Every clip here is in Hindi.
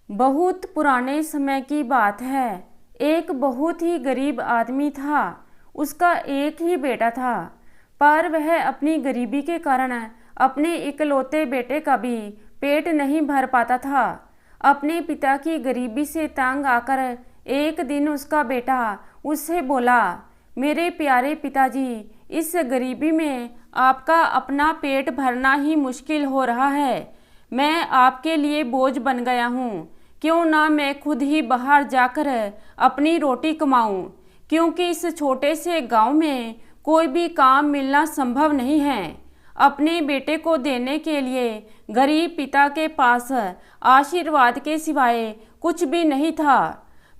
बहुत पुराने समय की बात है। एक बहुत ही गरीब आदमी था। उसका एक ही बेटा था, पर वह अपनी गरीबी के कारण अपने इकलौते बेटे का भी पेट नहीं भर पाता था। अपने पिता की गरीबी से तंग आकर एक दिन उसका बेटा उससे बोला, मेरे प्यारे पिताजी, इस गरीबी में आपका अपना पेट भरना ही मुश्किल हो रहा है। मैं आपके लिए बोझ बन गया हूँ। क्यों ना मैं खुद ही बाहर जाकर अपनी रोटी कमाऊं, क्योंकि इस छोटे से गांव में कोई भी काम मिलना संभव नहीं है। अपने बेटे को देने के लिए गरीब पिता के पास आशीर्वाद के सिवाय कुछ भी नहीं था।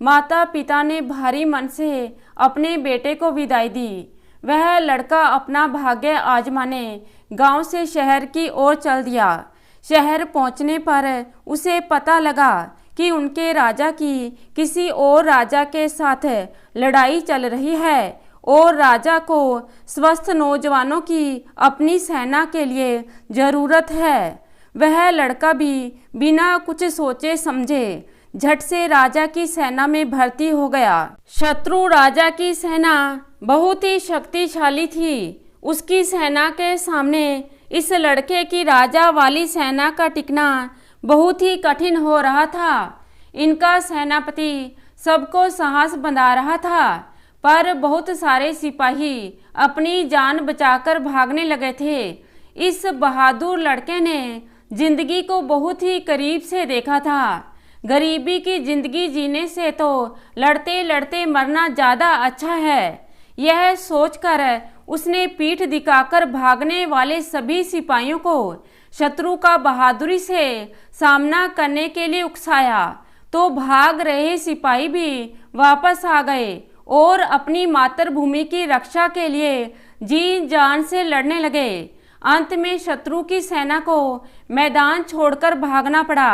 माता पिता ने भारी मन से अपने बेटे को विदाई दी। वह लड़का अपना भाग्य आजमाने गांव से शहर की ओर चल दिया। शहर पहुंचने पर उसे पता लगा कि उनके राजा की किसी और राजा के साथ लड़ाई चल रही है और राजा को स्वस्थ नौजवानों की अपनी सेना के लिए ज़रूरत है। वह लड़का भी बिना कुछ सोचे समझे झट से राजा की सेना में भर्ती हो गया। शत्रु राजा की सेना बहुत ही शक्तिशाली थी। उसकी सेना के सामने इस लड़के की राजा वाली सेना का टिकना बहुत ही कठिन हो रहा था। इनका सेनापति सबको साहस बंधा रहा था, पर बहुत सारे सिपाही अपनी जान बचाकर भागने लगे थे। इस बहादुर लड़के ने जिंदगी को बहुत ही करीब से देखा था। गरीबी की जिंदगी जीने से तो लड़ते लड़ते मरना ज़्यादा अच्छा है। यह सोचकर उसने पीठ दिखाकर भागने वाले सभी सिपाहियों को शत्रु का बहादुरी से सामना करने के लिए उकसाया, तो भाग रहे सिपाही भी वापस आ गए और अपनी मातृभूमि की रक्षा के लिए जी जान से लड़ने लगे। अंत में शत्रु की सेना को मैदान छोड़कर भागना पड़ा।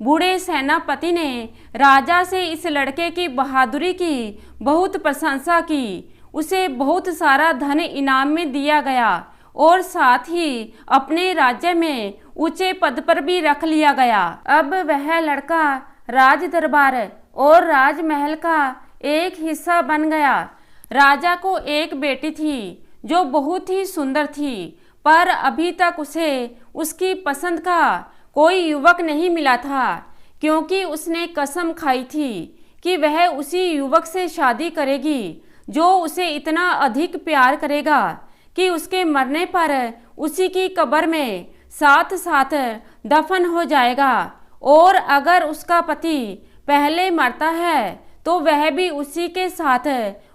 बूढ़े सेनापति ने राजा से इस लड़के की बहादुरी की बहुत प्रशंसा की। उसे बहुत सारा धन इनाम में दिया गया और साथ ही अपने राज्य में ऊंचे पद पर भी रख लिया गया। अब वह लड़का राज दरबार और राजमहल का एक हिस्सा बन गया। राजा को एक बेटी थी जो बहुत ही सुंदर थी, पर अभी तक उसे उसकी पसंद का कोई युवक नहीं मिला था, क्योंकि उसने कसम खाई थी कि वह उसी युवक से शादी करेगी जो उसे इतना अधिक प्यार करेगा कि उसके मरने पर उसी की कब्र में साथ साथ दफन हो जाएगा। और अगर उसका पति पहले मरता है तो वह भी उसी के साथ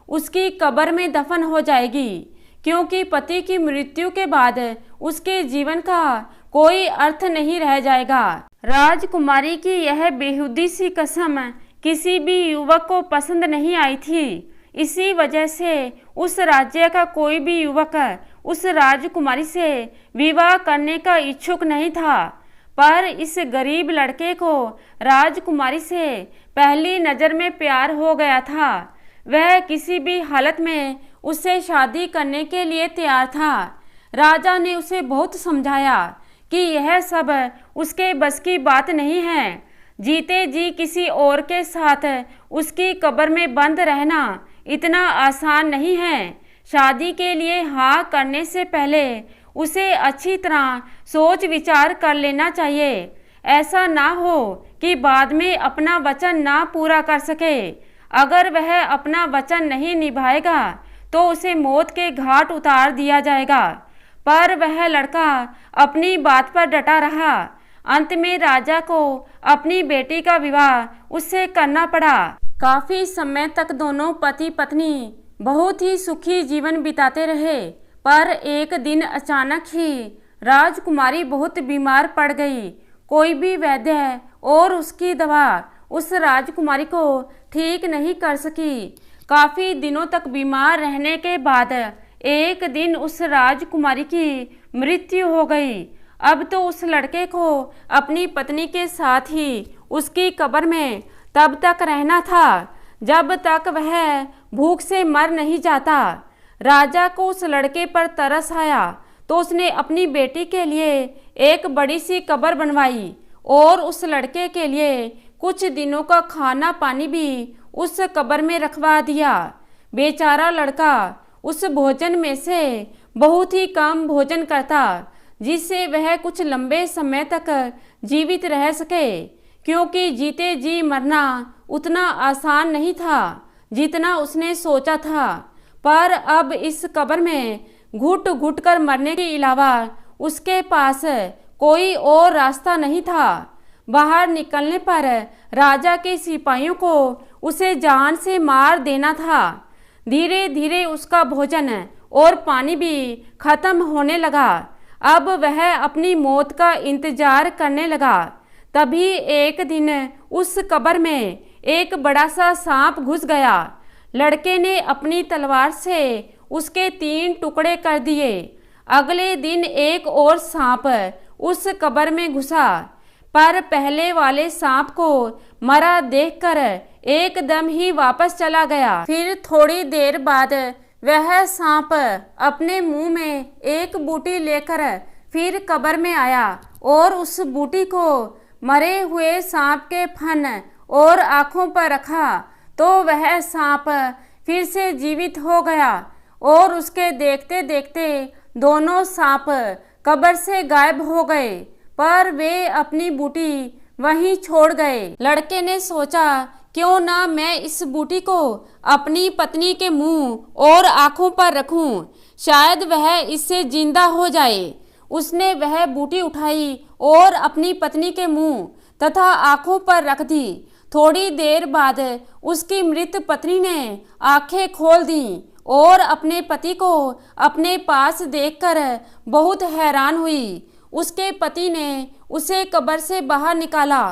उसकी कब्र में दफन हो जाएगी, क्योंकि पति की मृत्यु के बाद उसके जीवन का कोई अर्थ नहीं रह जाएगा। राजकुमारी की यह बेहुदी सी कसम किसी भी युवक को पसंद नहीं आई थी। इसी वजह से उस राज्य का कोई भी युवक उस राजकुमारी से विवाह करने का इच्छुक नहीं था। पर इस गरीब लड़के को राजकुमारी से पहली नज़र में प्यार हो गया था। वह किसी भी हालत में उससे शादी करने के लिए तैयार था। राजा ने उसे बहुत समझाया कि यह सब उसके बस की बात नहीं है। जीते जी किसी और के साथ उसकी कब्र में बंद रहना इतना आसान नहीं है। शादी के लिए हाँ करने से पहले उसे अच्छी तरह सोच विचार कर लेना चाहिए। ऐसा ना हो कि बाद में अपना वचन ना पूरा कर सके। अगर वह अपना वचन नहीं निभाएगा तो उसे मौत के घाट उतार दिया जाएगा। पर वह लड़का अपनी बात पर डटा रहा। अंत में राजा को अपनी बेटी का विवाह उससे करना पड़ा। काफी समय तक दोनों पति पत्नी बहुत ही सुखी जीवन बिताते रहे, पर एक दिन अचानक ही राजकुमारी बहुत बीमार पड़ गई। कोई भी वैद्य और उसकी दवा उस राजकुमारी को ठीक नहीं कर सकी। काफी दिनों तक बीमार रहने के बाद एक दिन उस राजकुमारी की मृत्यु हो गई। अब तो उस लड़के को अपनी पत्नी के साथ ही उसकी कब्र में तब तक रहना था जब तक वह भूख से मर नहीं जाता। राजा को उस लड़के पर तरस आया तो उसने अपनी बेटी के लिए एक बड़ी सी कब्र बनवाई और उस लड़के के लिए कुछ दिनों का खाना पानी भी उस कब्र में रखवा दिया। बेचारा लड़का उस भोजन में से बहुत ही कम भोजन करता, जिससे वह कुछ लंबे समय तक जीवित रह सके, क्योंकि जीते जी मरना उतना आसान नहीं था जितना उसने सोचा था। पर अब इस कब्र में घुट घुट कर मरने के अलावा उसके पास कोई और रास्ता नहीं था। बाहर निकलने पर राजा के सिपाहियों को उसे जान से मार देना था। धीरे धीरे उसका भोजन और पानी भी खत्म होने लगा। अब वह अपनी मौत का इंतजार करने लगा। तभी एक दिन उस कब्र में एक बड़ा सा सांप घुस गया। लड़के ने अपनी तलवार से उसके 3 टुकड़े कर दिए। अगले दिन एक और सांप उस कब्र में घुसा, पर पहले वाले सांप को मरा देखकर एकदम ही वापस चला गया। फिर थोड़ी देर बाद वह सांप अपने मुंह में एक बूटी लेकर फिर कब्र में आया और उस बूटी को मरे हुए सांप के फन और आँखों पर रखा तो वह सांप फिर से जीवित हो गया और उसके देखते देखते दोनों सांप कब्र से गायब हो गए, पर वे अपनी बूटी वहीं छोड़ गए। लड़के ने सोचा, क्यों ना मैं इस बूटी को अपनी पत्नी के मुंह और आँखों पर रखूं, शायद वह इससे जिंदा हो जाए। उसने वह बूटी उठाई और अपनी पत्नी के मुंह तथा आँखों पर रख दी। थोड़ी देर बाद उसकी मृत पत्नी ने आंखें खोल दी और अपने पति को अपने पास देखकर बहुत हैरान हुई। उसके पति ने उसे कब्र से बाहर निकाला।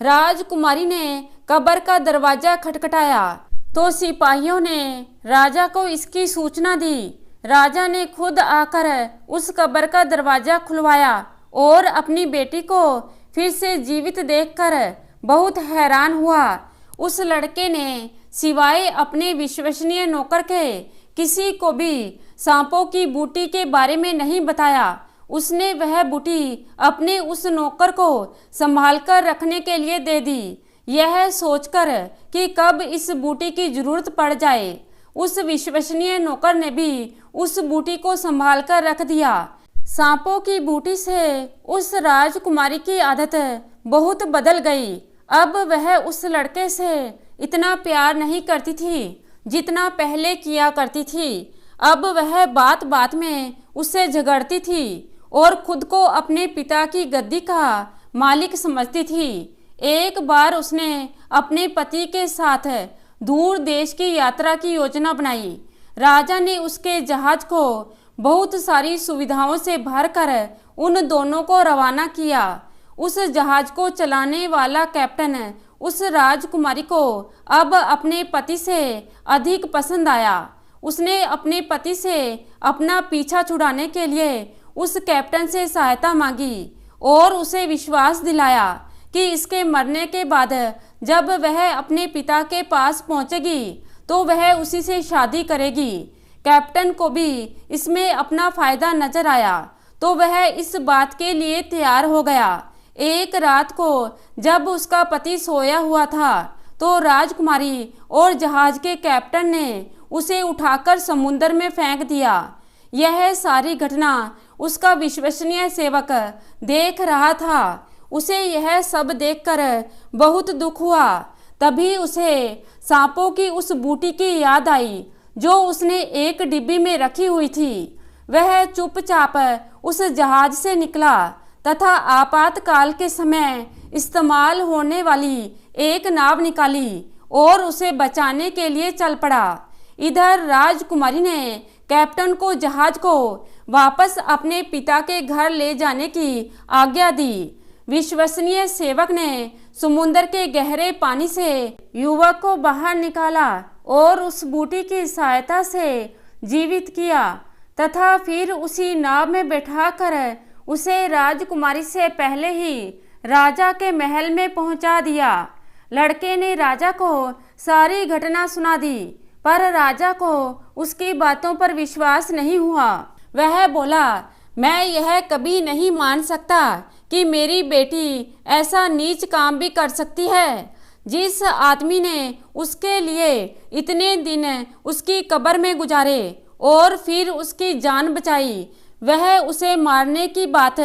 राजकुमारी ने कब्र का दरवाजा खटखटाया तो सिपाहियों ने राजा को इसकी सूचना दी। राजा ने खुद आकर उस कब्र का दरवाजा खुलवाया और अपनी बेटी को फिर से जीवित देखकर बहुत हैरान हुआ। उस लड़के ने सिवाय अपने विश्वसनीय नौकर के किसी को भी सांपों की बूटी के बारे में नहीं बताया। उसने वह बूटी अपने उस नौकर को संभाल कर रखने के लिए दे दी, यह सोचकर कि कब इस बूटी की जरूरत पड़ जाए। उस विश्वसनीय नौकर ने भी उस बूटी को संभाल कर रख दिया। सांपों की बूटी से उस राजकुमारी की आदत बहुत बदल गई। अब वह उस लड़के से इतना प्यार नहीं करती थी जितना पहले किया करती थी। अब वह बात बात में उससे झगड़ती थी और खुद को अपने पिता की गद्दी का मालिक समझती थी। एक बार उसने अपने पति के साथ दूर देश की यात्रा की योजना बनाई। राजा ने उसके जहाज को बहुत सारी सुविधाओं से भरकर उन दोनों को रवाना किया। उस जहाज को चलाने वाला कैप्टन उस राजकुमारी को अब अपने पति से अधिक पसंद आया। उसने अपने पति से अपना पीछा छुड़ाने के लिए उस कैप्टन से सहायता मांगी और उसे विश्वास दिलाया कि इसके मरने के बाद जब वह अपने पिता के पास पहुंचेगी तो वह उसी से शादी करेगी। कैप्टन को भी इसमें अपना फायदा नजर आया तो वह इस बात के लिए तैयार हो गया। एक रात को जब उसका पति सोया हुआ था तो राजकुमारी और जहाज के कैप्टन ने उसे उठाकर समुद्र में फेंक दिया। यह सारी घटना उसका विश्वसनीय सेवक देख रहा था। उसे यह सब देखकर बहुत दुख हुआ। तभी उसे सांपों की उस बूटी की याद आई जो उसने एक डिब्बी में रखी हुई थी। वह चुपचाप उस जहाज से निकला तथा आपातकाल के समय इस्तेमाल होने वाली एक नाव निकाली और उसे बचाने के लिए चल पड़ा। इधर राजकुमारी ने कैप्टन को जहाज को वापस अपने पिता के घर ले जाने की आज्ञा दी। विश्वसनीय सेवक ने समुद्र के गहरे पानी से युवक को बाहर निकाला और उस बूटी की सहायता से जीवित किया तथा फिर उसी नाव में बैठाकर उसे राजकुमारी से पहले ही राजा के महल में पहुंचा दिया। लड़के ने राजा को सारी घटना सुना दी, पर राजा को उसकी बातों पर विश्वास नहीं हुआ। वह बोला, मैं यह कभी नहीं मान सकता कि मेरी बेटी ऐसा नीच काम भी कर सकती है। जिस आदमी ने उसके लिए इतने दिन उसकी कब्र में गुजारे और फिर उसकी जान बचाई, वह उसे मारने की बात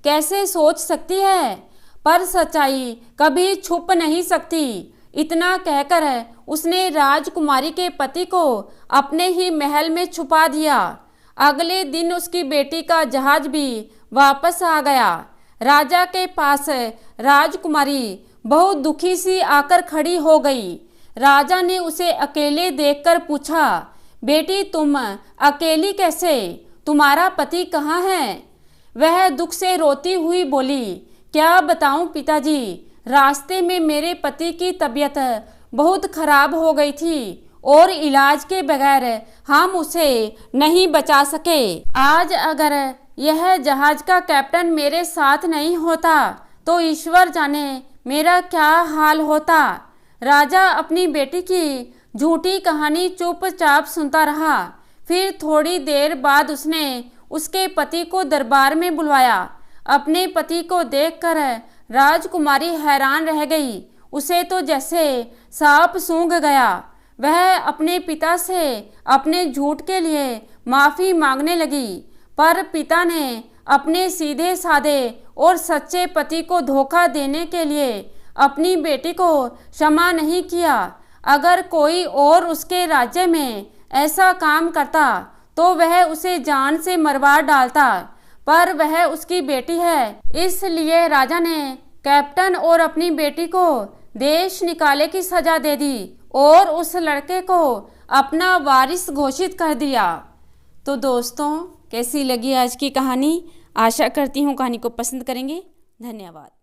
कैसे सोच सकती है? पर सच्चाई कभी छुप नहीं सकती। इतना कहकर उसने राजकुमारी के पति को अपने ही महल में छुपा दिया। अगले दिन उसकी बेटी का जहाज भी वापस आ गया। राजा के पास राजकुमारी बहुत दुखी सी आकर खड़ी हो गई। राजा ने उसे अकेले देखकर पूछा, बेटी तुम अकेली कैसे? तुम्हारा पति कहाँ है? वह दुख से रोती हुई बोली, क्या बताऊं पिताजी, रास्ते में मेरे पति की तबीयत बहुत खराब हो गई थी और इलाज के बगैर हम उसे नहीं बचा सके। आज अगर यह जहाज का कैप्टन मेरे साथ नहीं होता तो ईश्वर जाने मेरा क्या हाल होता। राजा अपनी बेटी की झूठी कहानी चुपचाप सुनता रहा। फिर थोड़ी देर बाद उसने उसके पति को दरबार में बुलवाया। अपने पति को देखकर राजकुमारी हैरान रह गई। उसे तो जैसे सांप सूंघ गया। वह अपने पिता से अपने झूठ के लिए माफ़ी मांगने लगी, पर पिता ने अपने सीधे साधे और सच्चे पति को धोखा देने के लिए अपनी बेटी को क्षमा नहीं किया। अगर कोई और उसके राज्य में ऐसा काम करता तो वह उसे जान से मरवा डालता, पर वह उसकी बेटी है। इसलिए राजा ने कैप्टन और अपनी बेटी को देश निकाले की सजा दे दी और उस लड़के को अपना वारिस घोषित कर दिया। तो दोस्तों, कैसी लगी आज की कहानी? आशा करती हूँ कहानी को पसंद करेंगे। धन्यवाद।